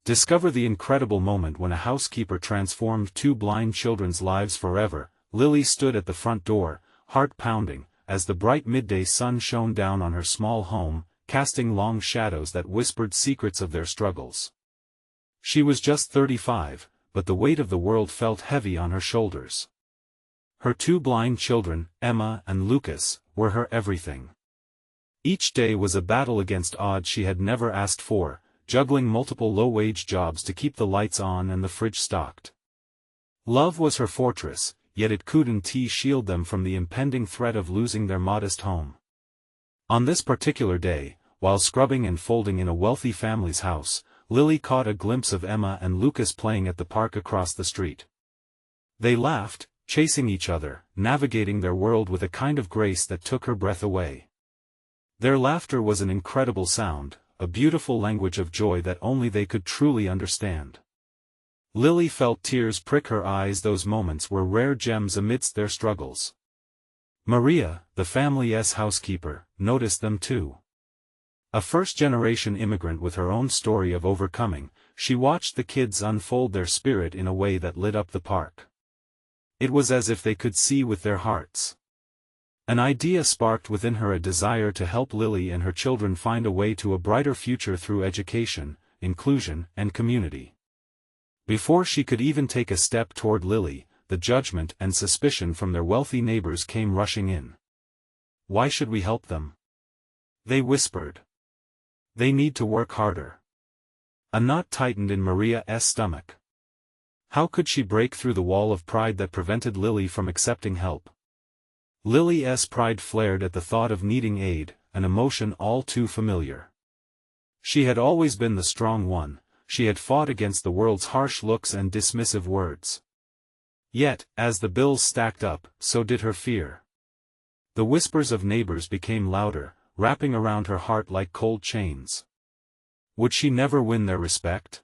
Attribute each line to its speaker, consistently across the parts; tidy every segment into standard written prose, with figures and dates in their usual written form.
Speaker 1: Discover the incredible moment when a housekeeper transformed two blind children's lives forever. Lily stood at the front door, heart pounding, as the bright midday sun shone down on her small home, casting long shadows that whispered secrets of their struggles. She was just 35, but the weight of the world felt heavy on her shoulders. Her two blind children, Emma and Lucas, were her everything. Each day was a battle against odds she had never asked for, juggling multiple low-wage jobs to keep the lights on and the fridge stocked. Love was her fortress, yet it couldn't shield them from the impending threat of losing their modest home. On this particular day, while scrubbing and folding in a wealthy family's house, Lily caught a glimpse of Emma and Lucas playing at the park across the street. They laughed, chasing each other, navigating their world with a kind of grace that took her breath away. Their laughter was an incredible sound, a beautiful language of joy that only they could truly understand. Lily felt tears prick her eyes. Those moments were rare gems amidst their struggles. Maria, the family's housekeeper, noticed them too. A first-generation immigrant with her own story of overcoming, she watched the kids unfold their spirit in a way that lit up the park. It was as if they could see with their hearts. An idea sparked within her, a desire to help Lily and her children find a way to a brighter future through education, inclusion, and community. Before she could even take a step toward Lily, the judgment and suspicion from their wealthy neighbors came rushing in. "Why should we help them?" they whispered. "They need to work harder." A knot tightened in Maria's stomach. How could she break through the wall of pride that prevented Lily from accepting help? Lily's pride flared at the thought of needing aid, an emotion all too familiar. She had always been the strong one, she had fought against the world's harsh looks and dismissive words. Yet, as the bills stacked up, so did her fear. The whispers of neighbors became louder, wrapping around her heart like cold chains. Would she never win their respect?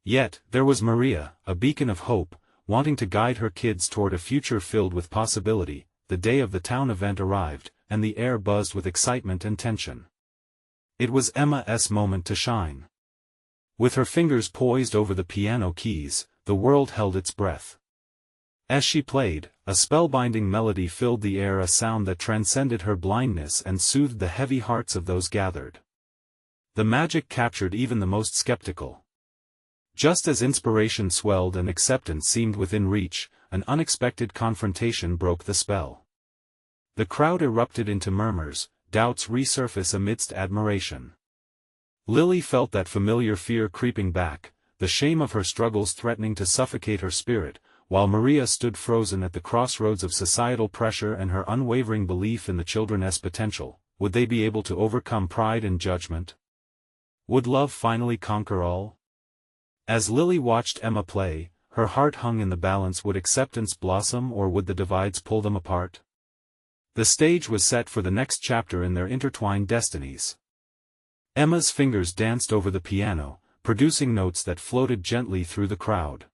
Speaker 1: Yet, there was Maria, a beacon of hope, wanting to guide her kids toward a future filled with possibility. The day of the town event arrived, and the air buzzed with excitement and tension. It was Emma's moment to shine. With her fingers poised over the piano keys, the world held its breath. As she played, a spellbinding melody filled the air, a sound that transcended her blindness and soothed the heavy hearts of those gathered. The magic captured even the most skeptical. Just as inspiration swelled and acceptance seemed within reach, an unexpected confrontation broke the spell. The crowd erupted into murmurs, doubts resurfaced amidst admiration. Lily felt that familiar fear creeping back, the shame of her struggles threatening to suffocate her spirit, while Maria stood frozen at the crossroads of societal pressure and her unwavering belief in the children's potential. Would they be able to overcome pride and judgment? Would love finally conquer all? As Lily watched Emma play, her heart hung in the balance. Would acceptance blossom, or would the divides pull them apart? The stage was set for the next chapter in their intertwined destinies. Emma's fingers danced over the piano, producing notes that floated gently through the crowd.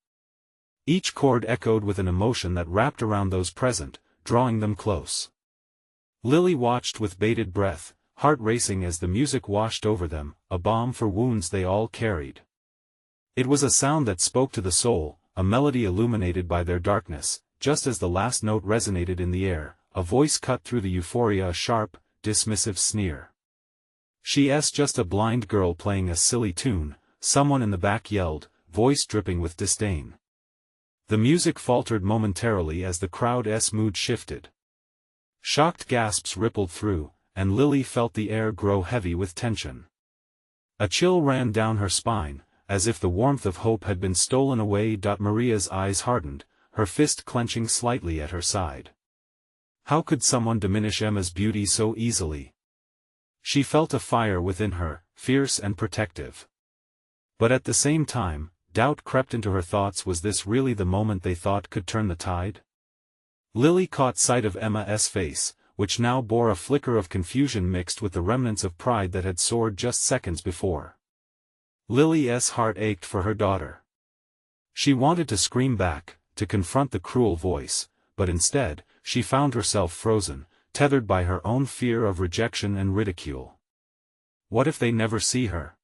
Speaker 1: Each chord echoed with an emotion that wrapped around those present, drawing them close. Lily watched with bated breath, heart racing as the music washed over them, a balm for wounds they all carried. It was a sound that spoke to the soul, a melody illuminated by their darkness. Just as the last note resonated in the air, a voice cut through the euphoria, a sharp, dismissive sneer. "She's just a blind girl playing a silly tune," someone in the back yelled, voice dripping with disdain. The music faltered momentarily as the crowd's mood shifted. Shocked gasps rippled through, and Lily felt the air grow heavy with tension. A chill ran down her spine, as if the warmth of hope had been stolen away. Maria's eyes hardened, her fist clenching slightly at her side. How could someone diminish Emma's beauty so easily? She felt a fire within her, fierce and protective. But at the same time, doubt crept into her thoughts. Was this really the moment they thought could turn the tide? Lily caught sight of Emma's face, which now bore a flicker of confusion mixed with the remnants of pride that had soared just seconds before. Lily's heart ached for her daughter. She wanted to scream back, to confront the cruel voice, but instead, she found herself frozen, tethered by her own fear of rejection and ridicule. What if they never see her?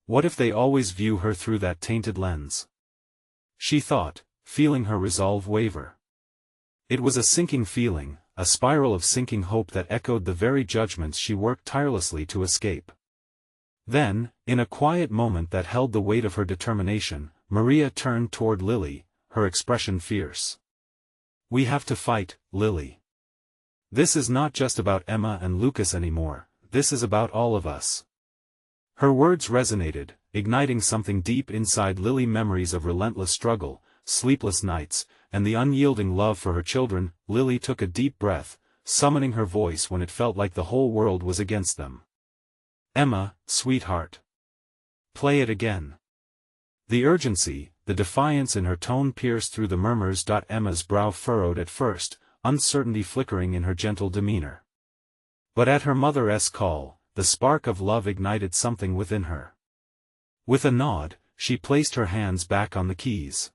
Speaker 1: What if they always view her through that tainted lens? She thought, feeling her resolve waver. It was a sinking feeling, a spiral of sinking hope that echoed the very judgments she worked tirelessly to escape. Then, in a quiet moment that held the weight of her determination, Maria turned toward Lily, her expression fierce. "We have to fight, Lily. This is not just about Emma and Lucas anymore, this is about all of us." Her words resonated, igniting something deep inside Lily, memories of relentless struggle, sleepless nights, and the unyielding love for her children. Lily took a deep breath, summoning her voice when it felt like the whole world was against them. "Emma, sweetheart. Play it again." The urgency, the defiance in her tone pierced through the murmurs. Emma's brow furrowed at first, uncertainty flickering in her gentle demeanor. But at her mother's call, the spark of love ignited something within her. With a nod, she placed her hands back on the keys.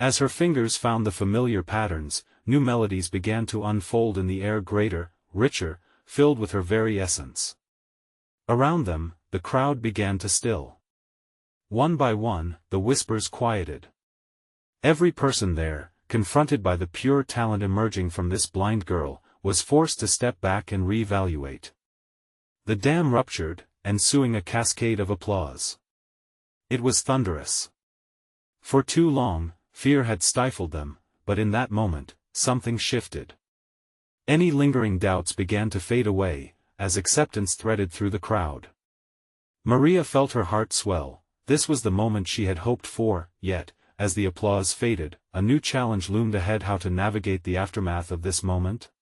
Speaker 1: As her fingers found the familiar patterns, new melodies began to unfold in the air, greater, richer, filled with her very essence. Around them, the crowd began to still. One by one, the whispers quieted. Every person there, confronted by the pure talent emerging from this blind girl, was forced to step back and reevaluate. The dam ruptured, ensuing a cascade of applause. It was thunderous. For too long, fear had stifled them, but in that moment, something shifted. Any lingering doubts began to fade away, as acceptance threaded through the crowd. Maria felt her heart swell. This was the moment she had hoped for, yet, as the applause faded, a new challenge loomed ahead: how to navigate the aftermath of this moment.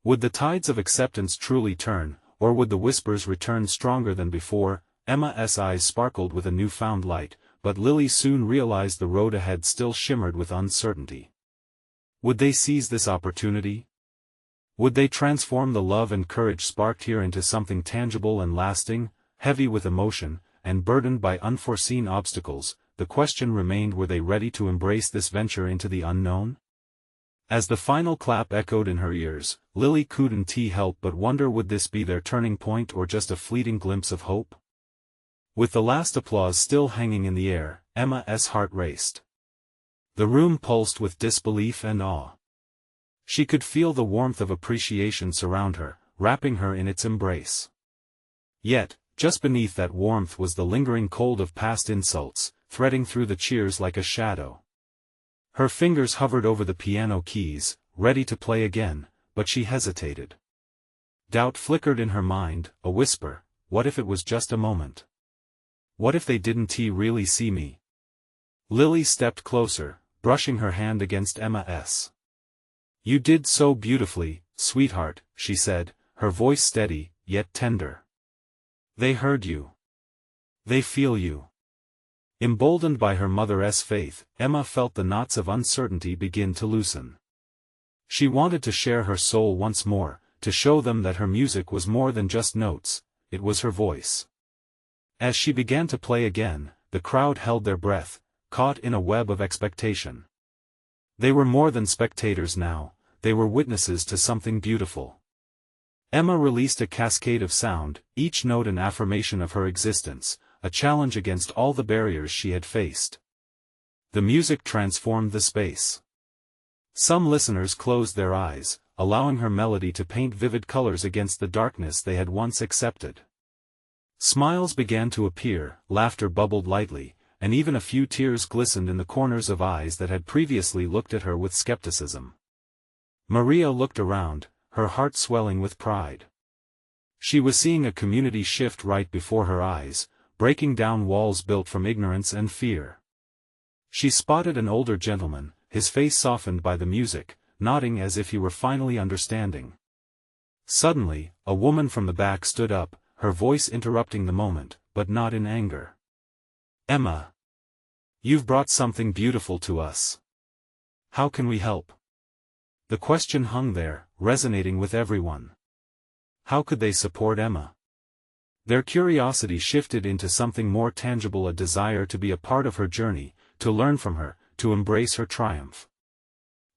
Speaker 1: Would the tides of acceptance truly turn, or would the whispers return stronger than before? Emma's eyes sparkled with a newfound light, but Lily soon realized the road ahead still shimmered with uncertainty. Would they seize this opportunity? Would they transform the love and courage sparked here into something tangible and lasting? Heavy with emotion, and burdened by unforeseen obstacles, the question remained: were they ready to embrace this venture into the unknown? As the final clap echoed in her ears, Lily couldn't help but wonder, would this be their turning point or just a fleeting glimpse of hope? With the last applause still hanging in the air, Emma's heart raced. The room pulsed with disbelief and awe. She could feel the warmth of appreciation surround her, wrapping her in its embrace. Yet, just beneath that warmth was the lingering cold of past insults, threading through the cheers like a shadow. Her fingers hovered over the piano keys, ready to play again, but she hesitated. Doubt flickered in her mind, a whisper: what if it was just a moment? What if they didn't really see me? Lily stepped closer, brushing her hand against Emma's. "You did so beautifully, sweetheart," she said, her voice steady, yet tender. "They heard you. They feel you." Emboldened by her mother's faith, Emma felt the knots of uncertainty begin to loosen. She wanted to share her soul once more, to show them that her music was more than just notes, it was her voice. As she began to play again, the crowd held their breath, caught in a web of expectation. They were more than spectators now, they were witnesses to something beautiful. Emma released a cascade of sound, each note an affirmation of her existence, a challenge against all the barriers she had faced. The music transformed the space. Some listeners closed their eyes, allowing her melody to paint vivid colors against the darkness they had once accepted. Smiles began to appear, laughter bubbled lightly, and even a few tears glistened in the corners of eyes that had previously looked at her with skepticism. Maria looked around, her heart swelling with pride. She was seeing a community shift right before her eyes, breaking down walls built from ignorance and fear. She spotted an older gentleman, his face softened by the music, nodding as if he were finally understanding. Suddenly, a woman from the back stood up, her voice interrupting the moment, but not in anger. "Emma, you've brought something beautiful to us. How can we help?" The question hung there, resonating with everyone. How could they support Emma? Their curiosity shifted into something more tangible, a desire to be a part of her journey, to learn from her, to embrace her triumph.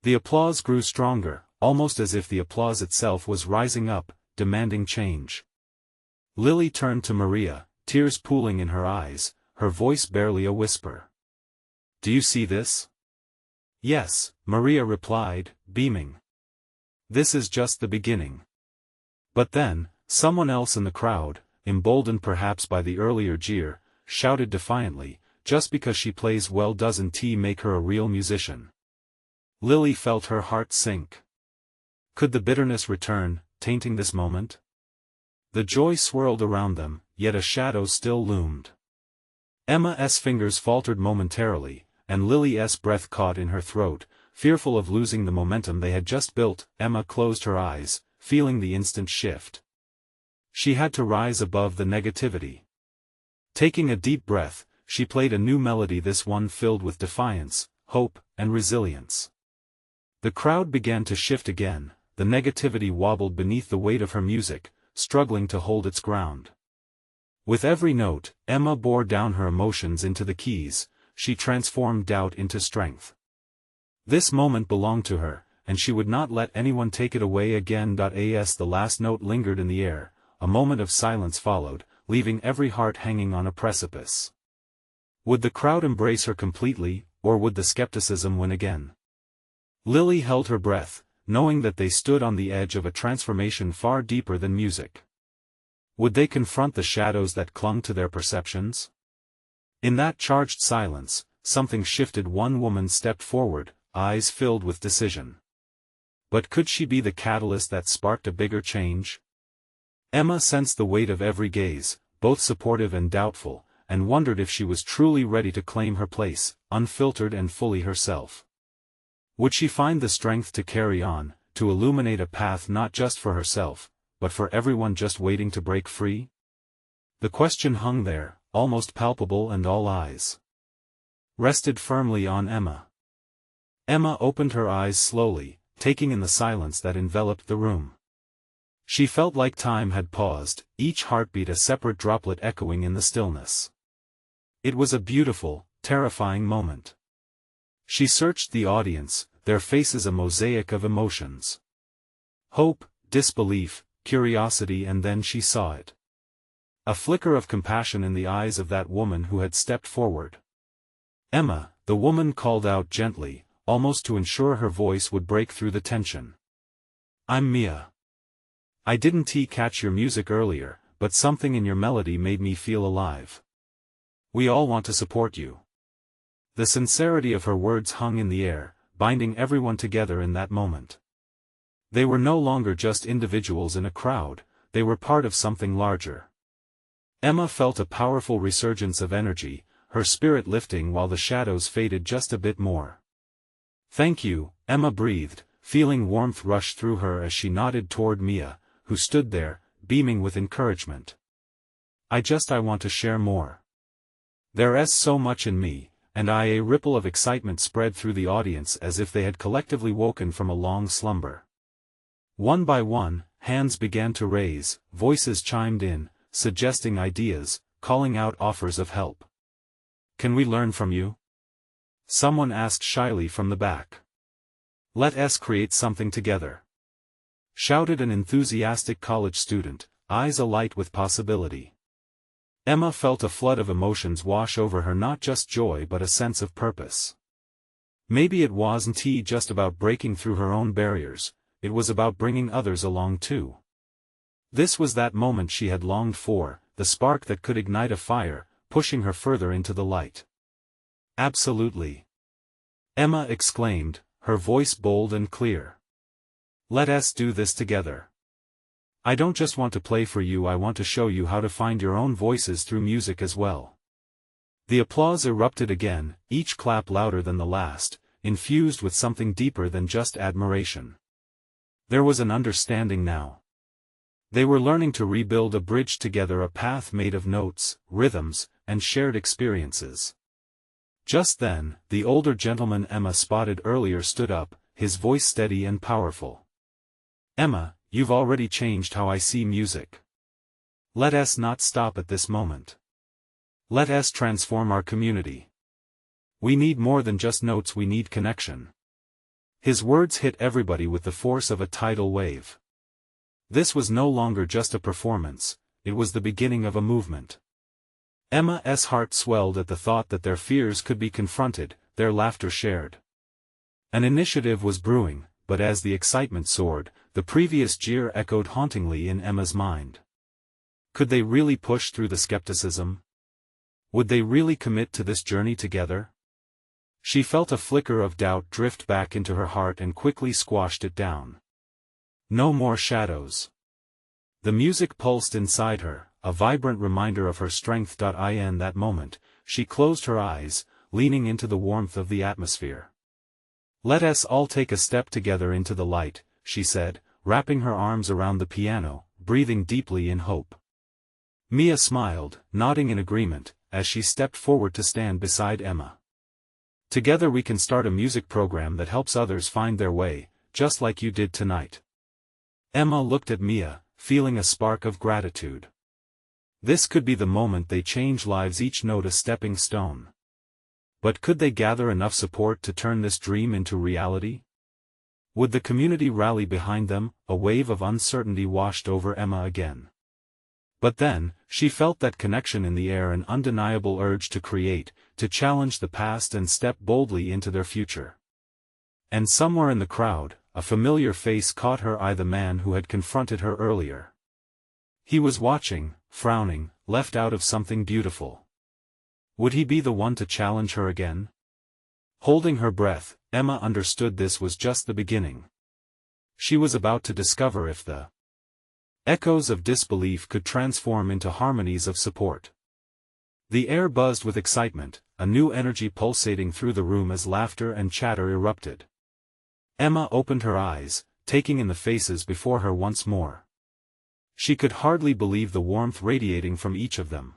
Speaker 1: The applause grew stronger, almost as if the applause itself was rising up, demanding change. Lily turned to Maria, tears pooling in her eyes, her voice barely a whisper. "Do you see this?" "Yes," Maria replied, beaming. "This is just the beginning." But then, someone else in the crowd, emboldened perhaps by the earlier jeer, shouted defiantly, "Just because she plays well doesn't make her a real musician." Lily felt her heart sink. Could the bitterness return, tainting this moment? The joy swirled around them, yet a shadow still loomed. Emma's fingers faltered momentarily, and Lily's breath caught in her throat, fearful of losing the momentum they had just built. Emma closed her eyes, feeling the instant shift. She had to rise above the negativity. Taking a deep breath, she played a new melody, this one filled with defiance, hope, and resilience. The crowd began to shift again, the negativity wobbled beneath the weight of her music, struggling to hold its ground. With every note, Emma bore down her emotions into the keys, she transformed doubt into strength. This moment belonged to her, and she would not let anyone take it away again. As the last note lingered in the air, a moment of silence followed, leaving every heart hanging on a precipice. Would the crowd embrace her completely, or would the skepticism win again? Lily held her breath, knowing that they stood on the edge of a transformation far deeper than music. Would they confront the shadows that clung to their perceptions? In that charged silence, something shifted. One woman stepped forward, eyes filled with decision. But could she be the catalyst that sparked a bigger change? Emma sensed the weight of every gaze, both supportive and doubtful, and wondered if she was truly ready to claim her place, unfiltered and fully herself. Would she find the strength to carry on, to illuminate a path not just for herself, but for everyone just waiting to break free? The question hung there, almost palpable, and all eyes rested firmly on Emma. Emma opened her eyes slowly, taking in the silence that enveloped the room. She felt like time had paused, each heartbeat a separate droplet echoing in the stillness. It was a beautiful, terrifying moment. She searched the audience, their faces a mosaic of emotions. Hope, disbelief, curiosity, and then she saw it. A flicker of compassion in the eyes of that woman who had stepped forward. "Emma," the woman called out gently, almost to ensure her voice would break through the tension. "I'm Mia. I didn't catch your music earlier, but something in your melody made me feel alive. We all want to support you." The sincerity of her words hung in the air, binding everyone together in that moment. They were no longer just individuals in a crowd, they were part of something larger. Emma felt a powerful resurgence of energy, her spirit lifting while the shadows faded just a bit more. "Thank you," Emma breathed, feeling warmth rush through her as she nodded toward Mia, who stood there, beaming with encouragement. I want to share more. There's so much in me." And a ripple of excitement spread through the audience as if they had collectively woken from a long slumber. One by one, hands began to raise, voices chimed in, suggesting ideas, calling out offers of help. "Can we learn from you?" someone asked shyly from the back. "Let us create something together," shouted an enthusiastic college student, eyes alight with possibility. Emma felt a flood of emotions wash over her, not just joy but a sense of purpose. Maybe it wasn't just about breaking through her own barriers, it was about bringing others along too. This was that moment she had longed for, the spark that could ignite a fire, pushing her further into the light. "Absolutely," Emma exclaimed, her voice bold and clear. "Let us do this together. I don't just want to play for you, I want to show you how to find your own voices through music as well." The applause erupted again, each clap louder than the last, infused with something deeper than just admiration. There was an understanding now. They were learning to rebuild a bridge together, a path made of notes, rhythms, and shared experiences. Just then, the older gentleman Emma spotted earlier stood up, his voice steady and powerful. "Emma, you've already changed how I see music. Let us not stop at this moment. Let us transform our community. We need more than just notes, we need connection." His words hit everybody with the force of a tidal wave. This was no longer just a performance, it was the beginning of a movement. Emma's heart swelled at the thought that their fears could be confronted, their laughter shared. An initiative was brewing, but as the excitement soared, the previous jeer echoed hauntingly in Emma's mind. Could they really push through the skepticism? Would they really commit to this journey together? She felt a flicker of doubt drift back into her heart and quickly squashed it down. No more shadows. The music pulsed inside her, a vibrant reminder of her strength. In that moment, she closed her eyes, leaning into the warmth of the atmosphere. "Let us all take a step together into the light," she said, wrapping her arms around the piano, breathing deeply in hope. Mia smiled, nodding in agreement, as she stepped forward to stand beside Emma. "Together we can start a music program that helps others find their way, just like you did tonight." Emma looked at Mia, feeling a spark of gratitude. This could be the moment they change lives, each note a stepping stone. But could they gather enough support to turn this dream into reality? Would the community rally behind them? A wave of uncertainty washed over Emma again. But then, she felt that connection in the air, an undeniable urge to create, to challenge the past and step boldly into their future. And somewhere in the crowd, a familiar face caught her eye, the man who had confronted her earlier. He was watching, frowning, left out of something beautiful. Would he be the one to challenge her again? Holding her breath, Emma understood this was just the beginning. She was about to discover if the echoes of disbelief could transform into harmonies of support. The air buzzed with excitement, a new energy pulsating through the room as laughter and chatter erupted. Emma opened her eyes, taking in the faces before her once more. She could hardly believe the warmth radiating from each of them.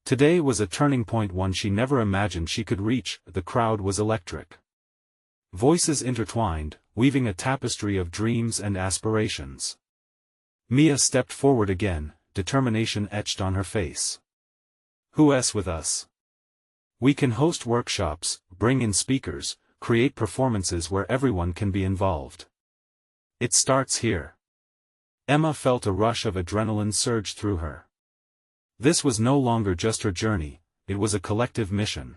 Speaker 1: Today was a turning point, one she never imagined she could reach. The crowd was electric. Voices intertwined, weaving a tapestry of dreams and aspirations. Mia stepped forward again, determination etched on her face. "Who's with us? We can host workshops, bring in speakers, create performances where everyone can be involved. It starts here." Emma felt a rush of adrenaline surge through her. This was no longer just her journey, it was a collective mission.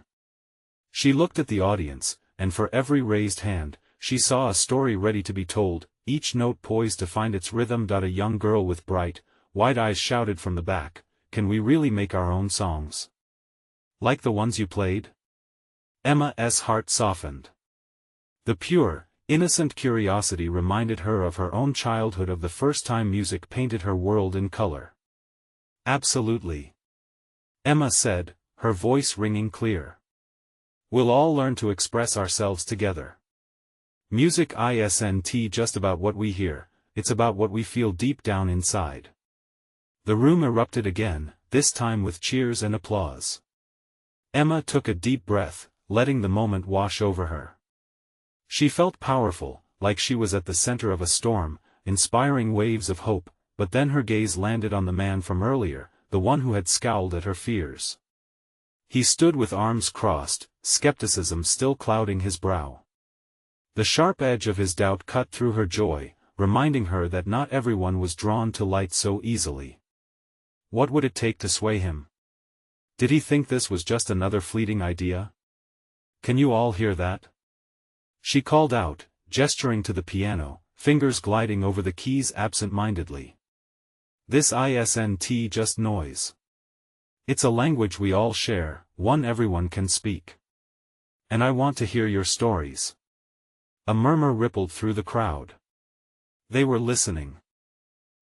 Speaker 1: She looked at the audience, and for every raised hand, she saw a story ready to be told, each note poised to find its rhythm. A young girl with bright, wide eyes shouted from the back, "Can we really make our own songs? Like the ones you played?" Emma's heart softened. The pure, innocent curiosity reminded her of her own childhood, of the first time music painted her world in color. "Absolutely," Emma said, her voice ringing clear. "We'll all learn to express ourselves together. Music isn't just about what we hear, it's about what we feel deep down inside." The room erupted again, this time with cheers and applause. Emma took a deep breath, letting the moment wash over her. She felt powerful, like she was at the center of a storm, inspiring waves of hope, but then her gaze landed on the man from earlier, the one who had scowled at her fears. He stood with arms crossed, skepticism still clouding his brow. The sharp edge of his doubt cut through her joy, reminding her that not everyone was drawn to light so easily. What would it take to sway him? Did he think this was just another fleeting idea? "Can you all hear that?" She called out, gesturing to the piano, fingers gliding over the keys absent-mindedly. "This isn't just noise. It's a language we all share, one everyone can speak. And I want to hear your stories." A murmur rippled through the crowd. They were listening.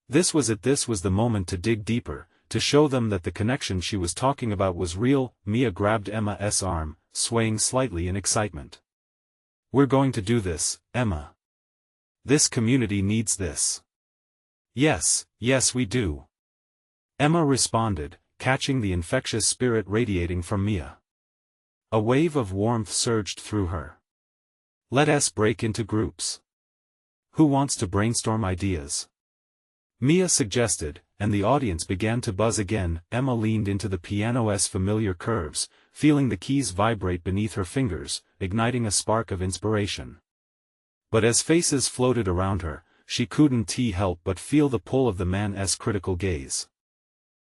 Speaker 1: This was it, this was the moment to dig deeper, to show them that the connection she was talking about was real. Mia grabbed Emma's arm, swaying slightly in excitement. "We're going to do this, Emma. This community needs this." Yes, we do," Emma responded, catching the infectious spirit radiating from Mia. A wave of warmth surged through her. "Let us break into groups. Who wants to brainstorm ideas?" Mia suggested, and the audience began to buzz again. Emma leaned into the piano's familiar curves, feeling the keys vibrate beneath her fingers, igniting a spark of inspiration. But as faces floated around her, she couldn't help but feel the pull of the man's critical gaze.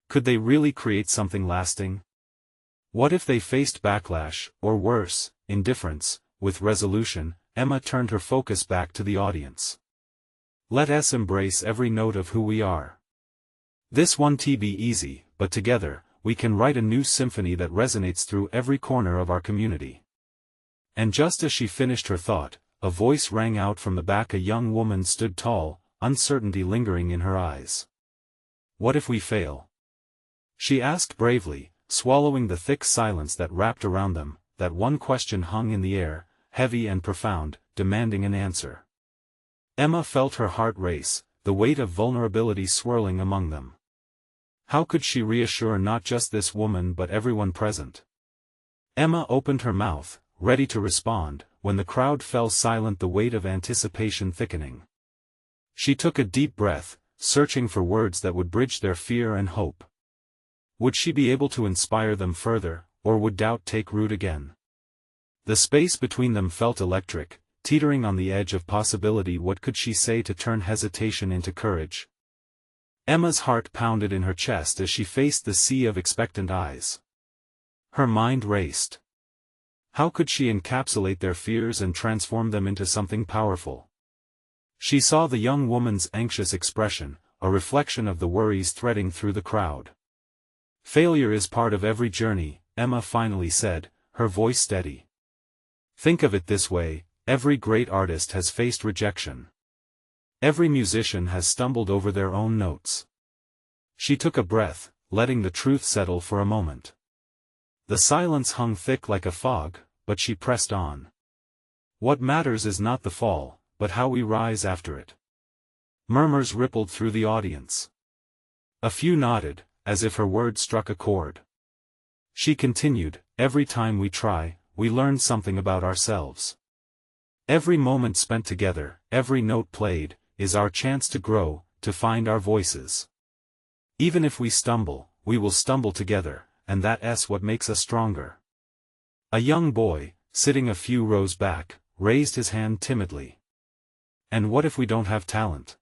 Speaker 1: Could they really create something lasting? What if they faced backlash, or worse, indifference? With resolution, Emma turned her focus back to the audience. Let us embrace every note of who we are. This won't be easy, but together, we can write a new symphony that resonates through every corner of our community. And just as she finished her thought, a voice rang out from the back. A young woman stood tall, uncertainty lingering in her eyes. What if we fail? She asked bravely, swallowing the thick silence that wrapped around them. That one question hung in the air, heavy and profound, demanding an answer. Emma felt her heart race, the weight of vulnerability swirling among them. How could she reassure not just this woman but everyone present? Emma opened her mouth, ready to respond, when the crowd fell silent, the weight of anticipation thickening. She took a deep breath, searching for words that would bridge their fear and hope. Would she be able to inspire them further, or would doubt take root again? The space between them felt electric, teetering on the edge of possibility. What could she say to turn hesitation into courage? Emma's heart pounded in her chest as she faced the sea of expectant eyes. Her mind raced. How could she encapsulate their fears and transform them into something powerful? She saw the young woman's anxious expression, a reflection of the worries threading through the crowd. Failure is part of every journey, Emma finally said, her voice steady. Think of it this way, every great artist has faced rejection. Every musician has stumbled over their own notes. She took a breath, letting the truth settle for a moment. The silence hung thick like a fog, but she pressed on. What matters is not the fall, but how we rise after it. Murmurs rippled through the audience. A few nodded, as if her words struck a chord. She continued, every time we try, we learn something about ourselves. Every moment spent together, every note played, is our chance to grow, to find our voices. Even if we stumble, we will stumble together, and that's what makes us stronger. A young boy, sitting a few rows back, raised his hand timidly. And what if we don't have talent?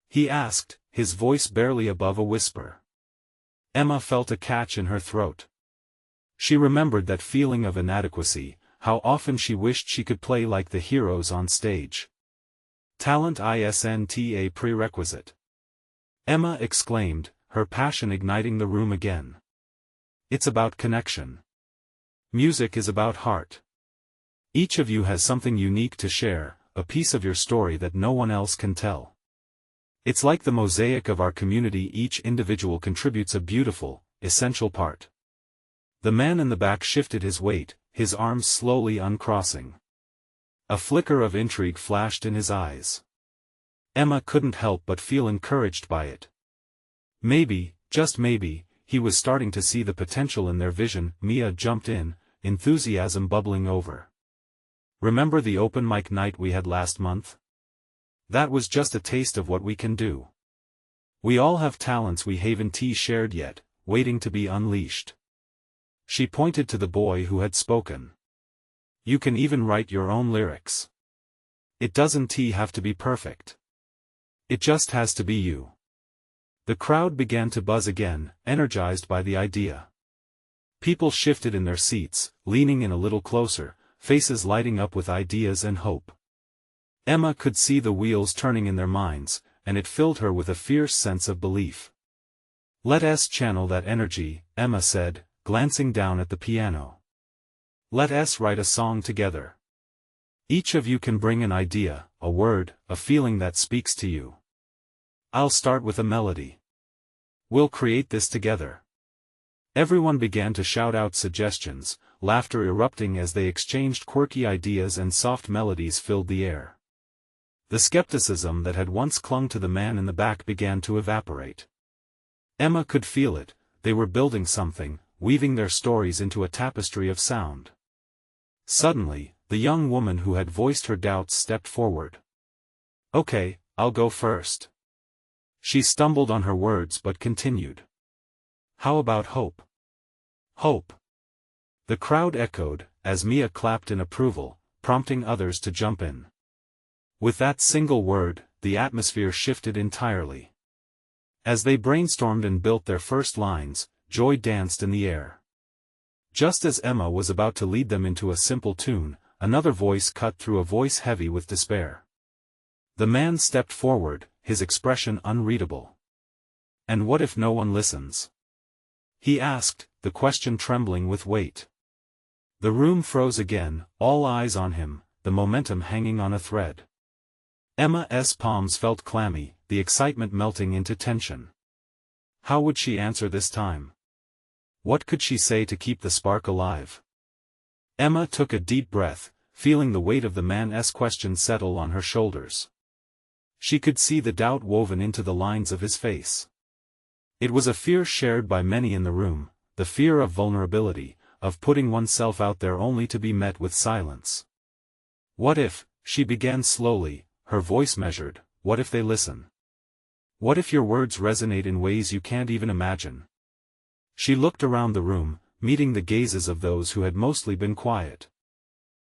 Speaker 1: He asked, his voice barely above a whisper. Emma felt a catch in her throat. She remembered that feeling of inadequacy, how often she wished she could play like the heroes on stage. Talent isn't a prerequisite. Emma exclaimed, her passion igniting the room again. It's about connection. Music is about heart. Each of you has something unique to share, a piece of your story that no one else can tell. It's like the mosaic of our community, each individual contributes a beautiful, essential part. The man in the back shifted his weight, his arms slowly uncrossing. A flicker of intrigue flashed in his eyes. Emma couldn't help but feel encouraged by it. Maybe, just maybe, he was starting to see the potential in their vision. Mia jumped in, enthusiasm bubbling over. Remember the open mic night we had last month? That was just a taste of what we can do. We all have talents we haven't shared yet, waiting to be unleashed. She pointed to the boy who had spoken. You can even write your own lyrics. It doesn't have to be perfect. It just has to be you. The crowd began to buzz again, energized by the idea. People shifted in their seats, leaning in a little closer, faces lighting up with ideas and hope. Emma could see the wheels turning in their minds, and it filled her with a fierce sense of belief. Let us channel that energy, Emma said, glancing down at the piano. Let us write a song together. Each of you can bring an idea, a word, a feeling that speaks to you. I'll start with a melody. We'll create this together. Everyone began to shout out suggestions, laughter erupting as they exchanged quirky ideas, and soft melodies filled the air. The skepticism that had once clung to the man in the back began to evaporate. Emma could feel it, they were building something, weaving their stories into a tapestry of sound. Suddenly, the young woman who had voiced her doubts stepped forward. Okay, I'll go first. She stumbled on her words but continued. How about hope? Hope. The crowd echoed, as Mia clapped in approval, prompting others to jump in. With that single word, the atmosphere shifted entirely. As they brainstormed and built their first lines, joy danced in the air. Just as Emma was about to lead them into a simple tune, another voice cut through, a voice heavy with despair. The man stepped forward, his expression unreadable. "And what if no one listens?" he asked, the question trembling with weight. The room froze again, all eyes on him, the momentum hanging on a thread. Emma's palms felt clammy, the excitement melting into tension. How would she answer this time? What could she say to keep the spark alive? Emma took a deep breath, feeling the weight of the man's question settle on her shoulders. She could see the doubt woven into the lines of his face. It was a fear shared by many in the room, the fear of vulnerability, of putting oneself out there only to be met with silence. "What if," she began slowly, her voice measured, "what if they listen? What if your words resonate in ways you can't even imagine?" She looked around the room, meeting the gazes of those who had mostly been quiet.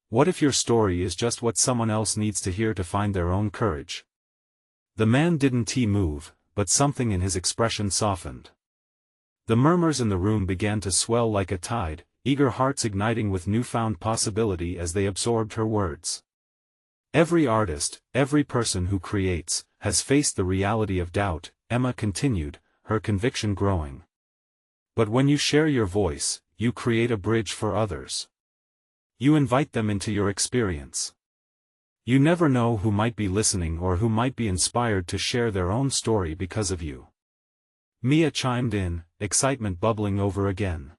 Speaker 1: "What if your story is just what someone else needs to hear to find their own courage?" The man didn't move, but something in his expression softened. The murmurs in the room began to swell like a tide, eager hearts igniting with newfound possibility as they absorbed her words. "Every artist, every person who creates, has faced the reality of doubt," Emma continued, her conviction growing. "But when you share your voice, you create a bridge for others. You invite them into your experience. You never know who might be listening or who might be inspired to share their own story because of you." Mia chimed in, excitement bubbling over again.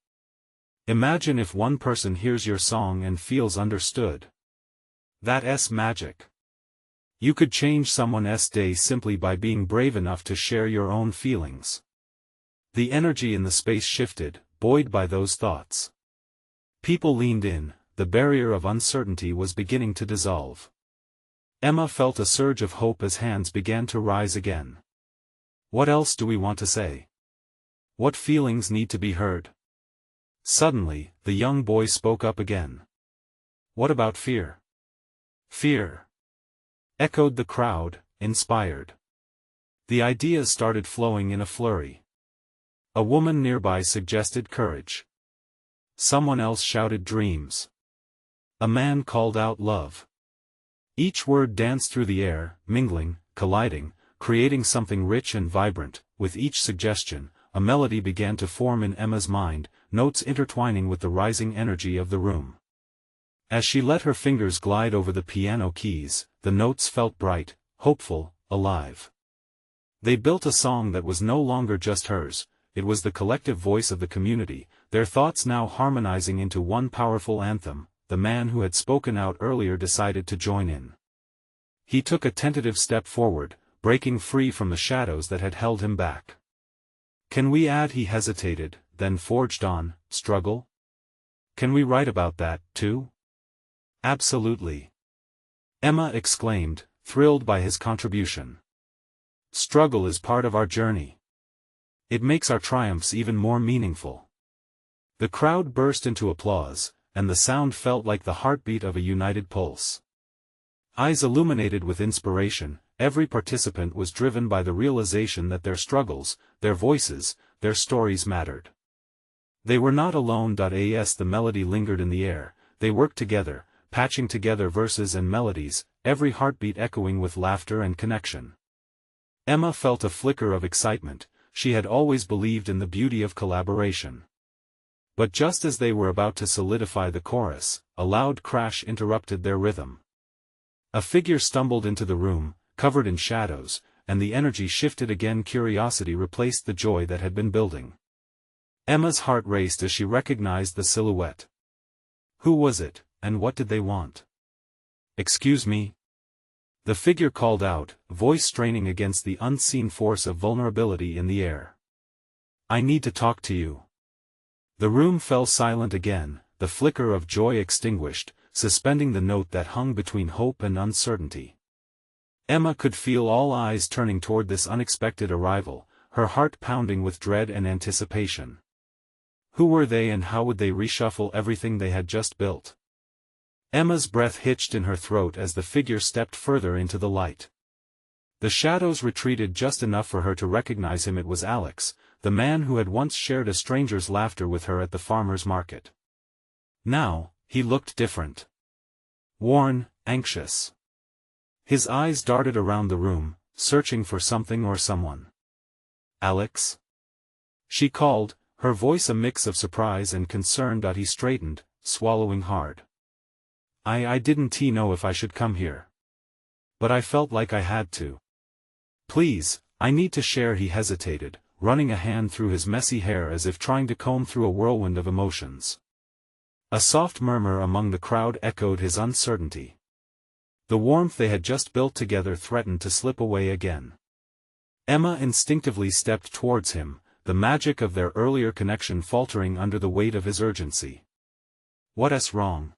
Speaker 1: "Imagine if one person hears your song and feels understood. That's magic. You could change someone's day simply by being brave enough to share your own feelings." The energy in the space shifted, buoyed by those thoughts. People leaned in, the barrier of uncertainty was beginning to dissolve. Emma felt a surge of hope as hands began to rise again. "What else do we want to say? What feelings need to be heard?" Suddenly, the young boy spoke up again. "What about fear?" "Fear?" echoed the crowd, inspired. The ideas started flowing in a flurry. A woman nearby suggested courage. Someone else shouted dreams. A man called out love. Each word danced through the air, mingling, colliding, creating something rich and vibrant. With each suggestion, a melody began to form in Emma's mind, notes intertwining with the rising energy of the room. As she let her fingers glide over the piano keys, the notes felt bright, hopeful, alive. They built a song that was no longer just hers, it was the collective voice of the community, their thoughts now harmonizing into one powerful anthem. The man who had spoken out earlier decided to join in. He took a tentative step forward, breaking free from the shadows that had held him back. "Can we add?" he hesitated, then forged on, "struggle? Can we write about that, too?" "Absolutely!" Emma exclaimed, thrilled by his contribution. "Struggle is part of our journey. It makes our triumphs even more meaningful." The crowd burst into applause, and the sound felt like the heartbeat of a united pulse. Eyes illuminated with inspiration, every participant was driven by the realization that their struggles, their voices, their stories mattered. They were not alone. As the melody lingered in the air, they worked together, patching together verses and melodies, every heartbeat echoing with laughter and connection. Emma felt a flicker of excitement. She had always believed in the beauty of collaboration. But just as they were about to solidify the chorus, a loud crash interrupted their rhythm. A figure stumbled into the room, covered in shadows, and the energy shifted again. Curiosity replaced the joy that had been building. Emma's heart raced as she recognized the silhouette. Who was it, and what did they want? "Excuse me?" The figure called out, voice straining against the unseen force of vulnerability in the air. "I need to talk to you." The room fell silent again, the flicker of joy extinguished, suspending the note that hung between hope and uncertainty. Emma could feel all eyes turning toward this unexpected arrival, her heart pounding with dread and anticipation. Who were they and how would they reshuffle everything they had just built? Emma's breath hitched in her throat as the figure stepped further into the light. The shadows retreated just enough for her to recognize him. It was Alex, the man who had once shared a stranger's laughter with her at the farmer's market. Now, he looked different. Worn, anxious. His eyes darted around the room, searching for something or someone. "Alex?" she called, her voice a mix of surprise and concern. He straightened, swallowing hard. I didn't know if I should come here. But I felt like I had to. Please, I need to share." He hesitated, running a hand through his messy hair as if trying to comb through a whirlwind of emotions. A soft murmur among the crowd echoed his uncertainty. The warmth they had just built together threatened to slip away again. Emma instinctively stepped towards him, the magic of their earlier connection faltering under the weight of his urgency. "What's wrong?"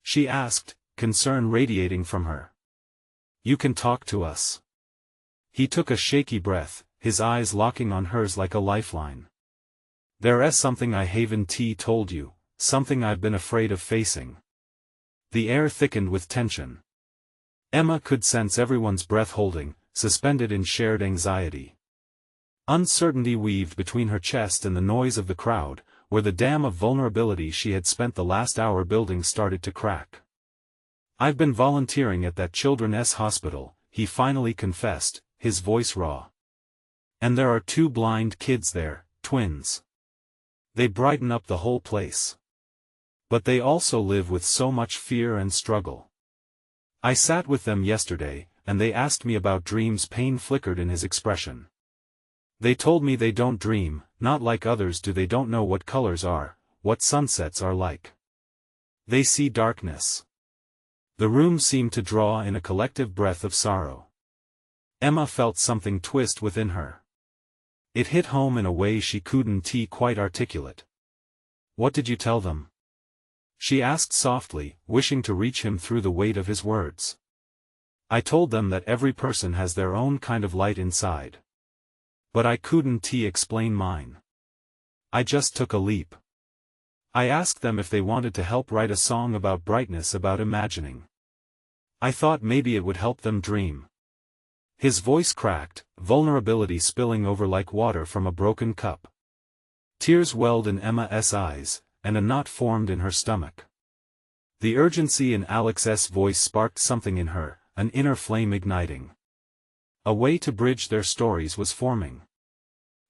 Speaker 1: she asked, concern radiating from her. "You can talk to us." He took a shaky breath, his eyes locking on hers like a lifeline. "There's something I haven't told you, something I've been afraid of facing." The air thickened with tension. Emma could sense everyone's breath holding, suspended in shared anxiety. Uncertainty weaved between her chest and the noise of the crowd, where the dam of vulnerability she had spent the last hour building started to crack. "I've been volunteering at that children's hospital," he finally confessed, his voice raw. "And there are 2 blind kids there, twins. They brighten up the whole place. But they also live with so much fear and struggle. I sat with them yesterday, and they asked me about dreams." Pain flickered in his expression. "They told me they don't dream, not like others do. They don't know what colors are, what sunsets are like. They see darkness." The room seemed to draw in a collective breath of sorrow. Emma felt something twist within her. It hit home in a way she couldn't quite articulate. "What did you tell them?" she asked softly, wishing to reach him through the weight of his words. "I told them that every person has their own kind of light inside. But I couldn't explain mine. I just took a leap. I asked them if they wanted to help write a song about brightness, about imagining. I thought maybe it would help them dream." His voice cracked, vulnerability spilling over like water from a broken cup. Tears welled in Emma's eyes, and a knot formed in her stomach. The urgency in Alex's voice sparked something in her, an inner flame igniting. A way to bridge their stories was forming.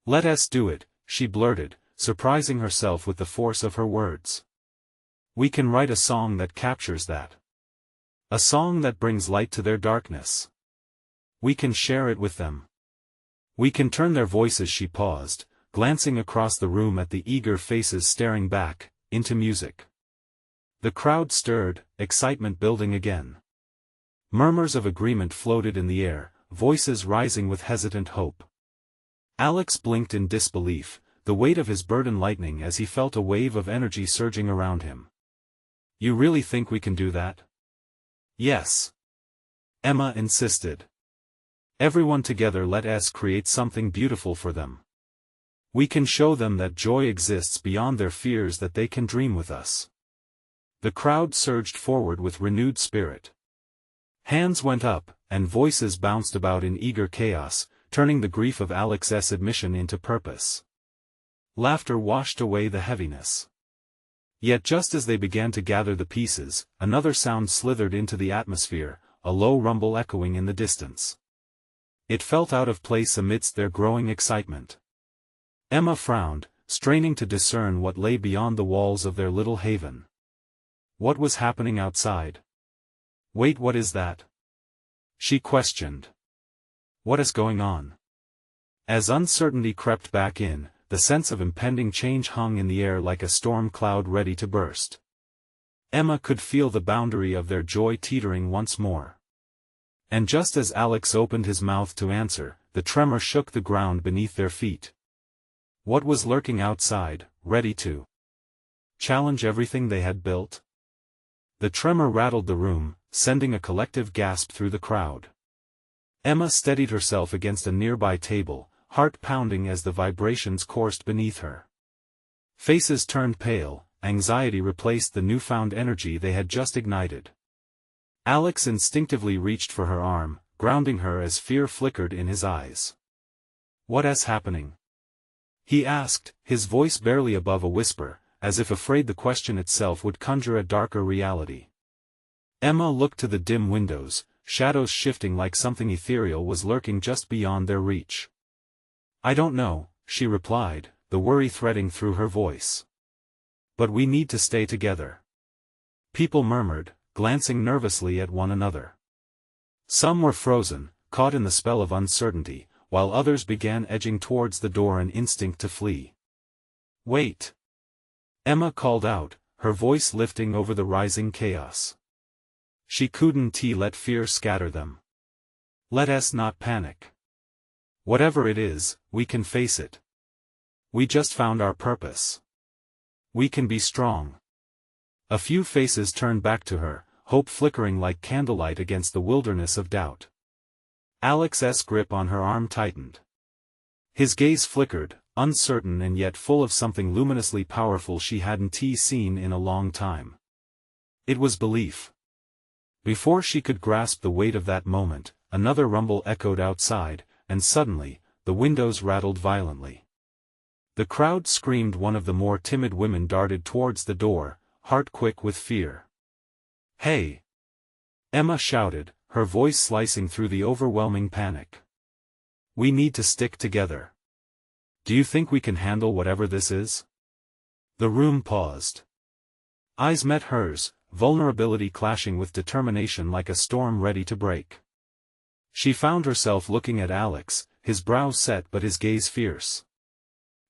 Speaker 1: "Let us do it," she blurted, surprising herself with the force of her words. "We can write a song that captures that. A song that brings light to their darkness. We can share it with them. We can turn their voices." She paused, glancing across the room at the eager faces staring back, into music. The crowd stirred, excitement building again. Murmurs of agreement floated in the air, voices rising with hesitant hope. Alex blinked in disbelief, the weight of his burden lightening as he felt a wave of energy surging around him. "You really think we can do that?" "Yes," Emma insisted. "Everyone together, let us create something beautiful for them. We can show them that joy exists beyond their fears, that they can dream with us." The crowd surged forward with renewed spirit. Hands went up, and voices bounced about in eager chaos, turning the grief of Alex's admission into purpose. Laughter washed away the heaviness. Yet just as they began to gather the pieces, another sound slithered into the atmosphere, a low rumble echoing in the distance. It felt out of place amidst their growing excitement. Emma frowned, straining to discern what lay beyond the walls of their little haven. What was happening outside? "Wait, what is that?" she questioned. "What is going on?" As uncertainty crept back in, the sense of impending change hung in the air like a storm cloud ready to burst. Emma could feel the boundary of their joy teetering once more. And just as Alex opened his mouth to answer, the tremor shook the ground beneath their feet. What was lurking outside, ready to challenge everything they had built? The tremor rattled the room, sending a collective gasp through the crowd. Emma steadied herself against a nearby table, heart pounding as the vibrations coursed beneath her. Faces turned pale, anxiety replaced the newfound energy they had just ignited. Alex instinctively reached for her arm, grounding her as fear flickered in his eyes. "What is happening?" he asked, his voice barely above a whisper, as if afraid the question itself would conjure a darker reality. Emma looked to the dim windows, shadows shifting like something ethereal was lurking just beyond their reach. "I don't know," she replied, the worry threading through her voice. "But we need to stay together." People murmured, glancing nervously at one another. Some were frozen, caught in the spell of uncertainty, while others began edging towards the door, an instinct to flee. "Wait!" Emma called out, her voice lifting over the rising chaos. She couldn't let fear scatter them. "Let us not panic. Whatever it is, we can face it. We just found our purpose. We can be strong." A few faces turned back to her, hope flickering like candlelight against the wilderness of doubt. Alex's grip on her arm tightened. His gaze flickered, uncertain and yet full of something luminously powerful she hadn't seen in a long time. It was belief. Before she could grasp the weight of that moment, another rumble echoed outside, and suddenly, the windows rattled violently. The crowd screamed. One of the more timid women darted towards the door, heart quick with fear. "Hey!" Emma shouted, her voice slicing through the overwhelming panic. "We need to stick together. Do you think we can handle whatever this is?" The room paused. Eyes met hers, vulnerability clashing with determination like a storm ready to break. She found herself looking at Alex, his brow set but his gaze fierce.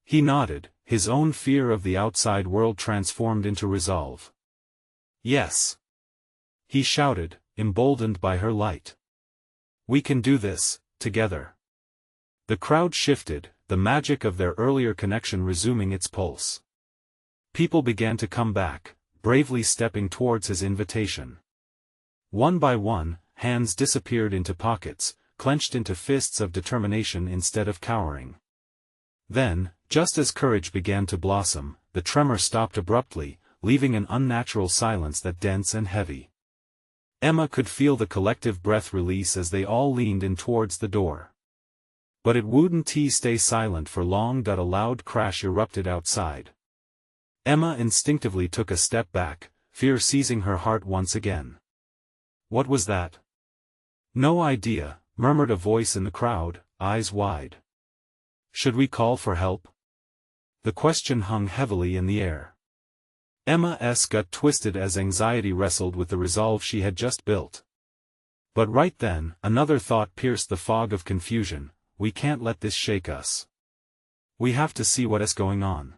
Speaker 1: He nodded, his own fear of the outside world transformed into resolve. "Yes!" he shouted, emboldened by her light. "We can do this, together." The crowd shifted, the magic of their earlier connection resuming its pulse. People began to come back, bravely stepping towards his invitation. One by one, hands disappeared into pockets, clenched into fists of determination instead of cowering. Then, just as courage began to blossom, the tremor stopped abruptly, leaving an unnatural silence that dense and heavy. Emma could feel the collective breath release as they all leaned in towards the door. But it wouldn't stay silent for long. A loud crash erupted outside. Emma instinctively took a step back, fear seizing her heart once again. "What was that?" "No idea," murmured a voice in the crowd, eyes wide. "Should we call for help?" The question hung heavily in the air. Emma's gut twisted as anxiety wrestled with the resolve she had just built. But right then, another thought pierced the fog of confusion: we can't let this shake us. We have to see what is going on.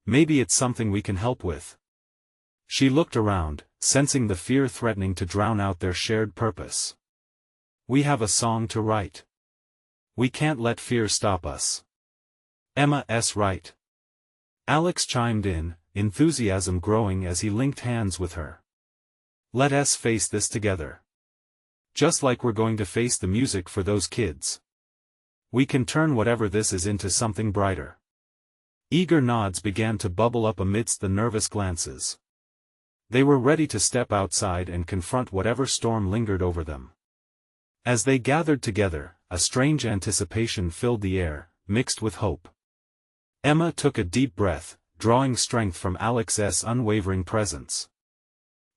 Speaker 1: Maybe it's something we can help with. She looked around, sensing the fear threatening to drown out their shared purpose. "We have a song to write. We can't let fear stop us." "Emma's right." Alex chimed in, enthusiasm growing as he linked hands with her. "Let us face this together. Just like we're going to face the music for those kids. We can turn whatever this is into something brighter." Eager nods began to bubble up amidst the nervous glances. They were ready to step outside and confront whatever storm lingered over them. As they gathered together, a strange anticipation filled the air, mixed with hope. Emma took a deep breath, drawing strength from Alex's unwavering presence.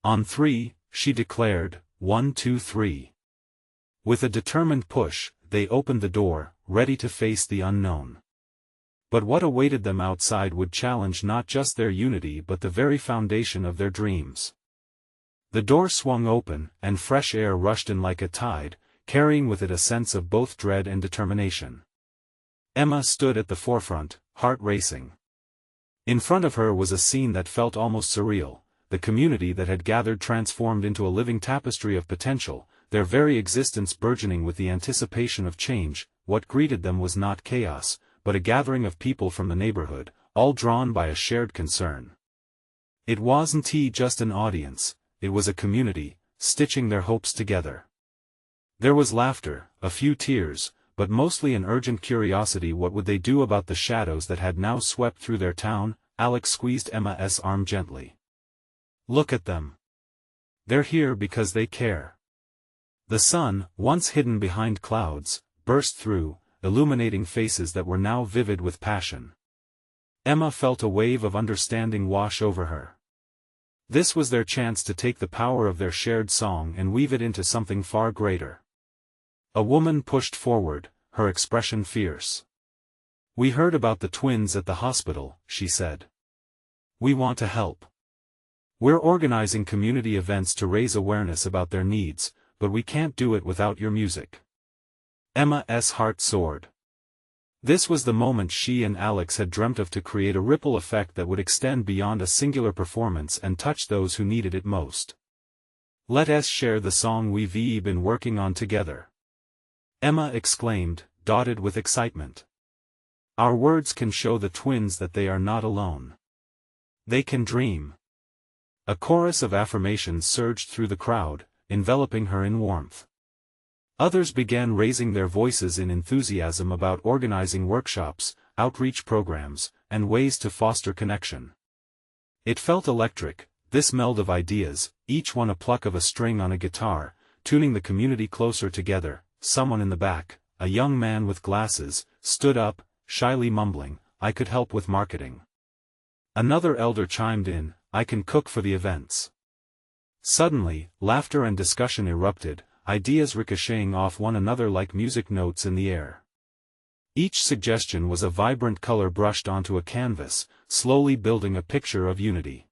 Speaker 1: "On three," she declared, 1, 2, 3. With a determined push, they opened the door, ready to face the unknown. But what awaited them outside would challenge not just their unity but the very foundation of their dreams. The door swung open, and fresh air rushed in like a tide, carrying with it a sense of both dread and determination. Emma stood at the forefront, heart racing. In front of her was a scene that felt almost surreal: the community that had gathered transformed into a living tapestry of potential, their very existence burgeoning with the anticipation of change. What greeted them was not chaos, but a gathering of people from the neighborhood, all drawn by a shared concern. It wasn't just an audience, it was a community, stitching their hopes together. There was laughter, a few tears, but mostly an urgent curiosity: what would they do about the shadows that had now swept through their town? Alex squeezed Emma's arm gently. "Look at them. They're here because they care. The sun, once hidden behind clouds, burst through, illuminating faces that were now vivid with passion. Emma felt a wave of understanding wash over her. This was their chance to take the power of their shared song and weave it into something far greater. A woman pushed forward, her expression fierce. "We heard about the twins at the hospital," she said. "We want to help. We're organizing community events to raise awareness about their needs, but we can't do it without your music." Emma's heart soared. This was the moment she and Alex had dreamt of, to create a ripple effect that would extend beyond a singular performance and touch those who needed it most. "Let us share the song we've been working on together," Emma exclaimed, dotted with excitement. "Our words can show the twins that they are not alone. They can dream." A chorus of affirmations surged through the crowd, enveloping her in warmth. Others began raising their voices in enthusiasm about organizing workshops, outreach programs, and ways to foster connection. It felt electric, this meld of ideas, each one a pluck of a string on a guitar, tuning the community closer together. Someone in the back, a young man with glasses, stood up, shyly mumbling, "I could help with marketing." Another elder chimed in, "I can cook for the events." Suddenly, laughter and discussion erupted, ideas ricocheting off one another like music notes in the air. Each suggestion was a vibrant color brushed onto a canvas, slowly building a picture of unity.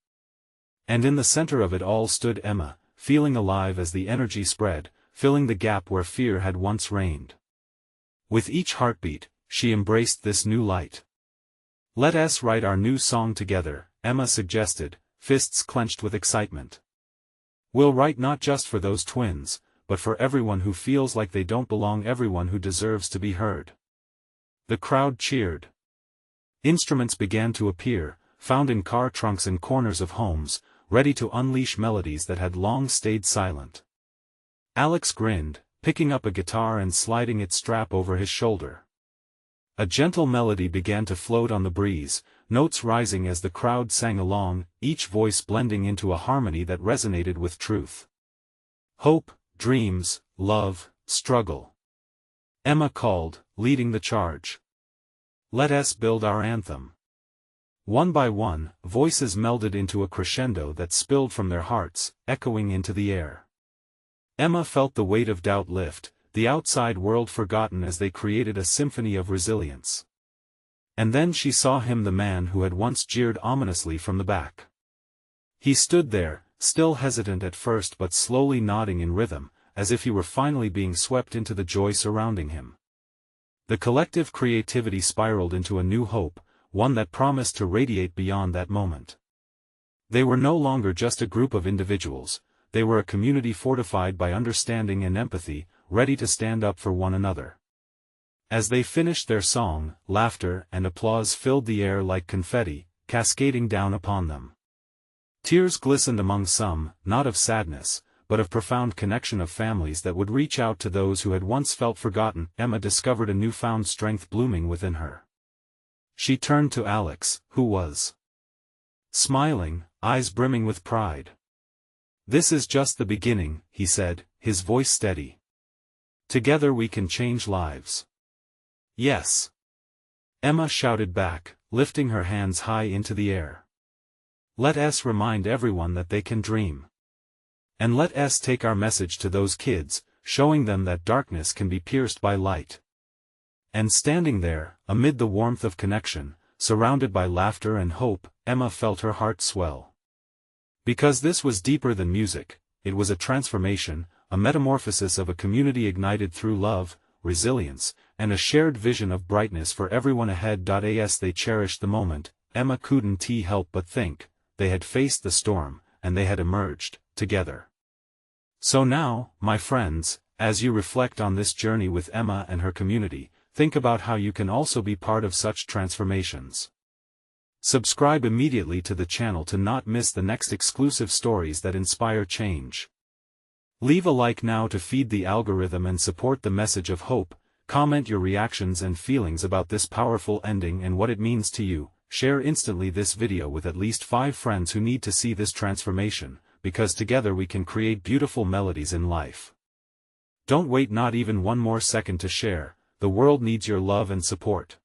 Speaker 1: And in the center of it all stood Emma, feeling alive as the energy spread, filling the gap where fear had once reigned. With each heartbeat, she embraced this new light. "Let us write our new song together," Emma suggested, fists clenched with excitement. "We'll write not just for those twins, but for everyone who feels like they don't belong, everyone who deserves to be heard." The crowd cheered. Instruments began to appear, found in car trunks and corners of homes, ready to unleash melodies that had long stayed silent. Alex grinned, picking up a guitar and sliding its strap over his shoulder. A gentle melody began to float on the breeze, notes rising as the crowd sang along, each voice blending into a harmony that resonated with truth. "Hope, dreams, love, struggle," Emma called, leading the charge. "Let us build our anthem." One by one, voices melded into a crescendo that spilled from their hearts, echoing into the air. Emma felt the weight of doubt lift, the outside world forgotten as they created a symphony of resilience. And then she saw him, the man who had once jeered ominously from the back. He stood there, still hesitant at first but slowly nodding in rhythm, as if he were finally being swept into the joy surrounding him. The collective creativity spiraled into a new hope, one that promised to radiate beyond that moment. They were no longer just a group of individuals, they were a community fortified by understanding and empathy, ready to stand up for one another. As they finished their song, laughter and applause filled the air like confetti, cascading down upon them. Tears glistened among some, not of sadness, but of profound connection, of families that would reach out to those who had once felt forgotten. Emma discovered a newfound strength blooming within her. She turned to Alex, who was smiling, eyes brimming with pride. "This is just the beginning," he said, his voice steady. "Together we can change lives." "Yes," Emma shouted back, lifting her hands high into the air. "Let us remind everyone that they can dream. And let us take our message to those kids, showing them that darkness can be pierced by light." And standing there, amid the warmth of connection, surrounded by laughter and hope, Emma felt her heart swell. Because this was deeper than music, it was a transformation, a metamorphosis of a community ignited through love, resilience, and a shared vision of brightness for everyone ahead. As they cherished the moment, Emma couldn't help but think, they had faced the storm, and they had emerged, together. So now, my friends, as you reflect on this journey with Emma and her community, think about how you can also be part of such transformations. Subscribe immediately to the channel to not miss the next exclusive stories that inspire change. Leave a like now to feed the algorithm and support the message of hope. Comment your reactions and feelings about this powerful ending and what it means to you. Share instantly this video with at least 5 friends who need to see this transformation, because together we can create beautiful melodies in life. Don't wait not even one more second to share, the world needs your love and support.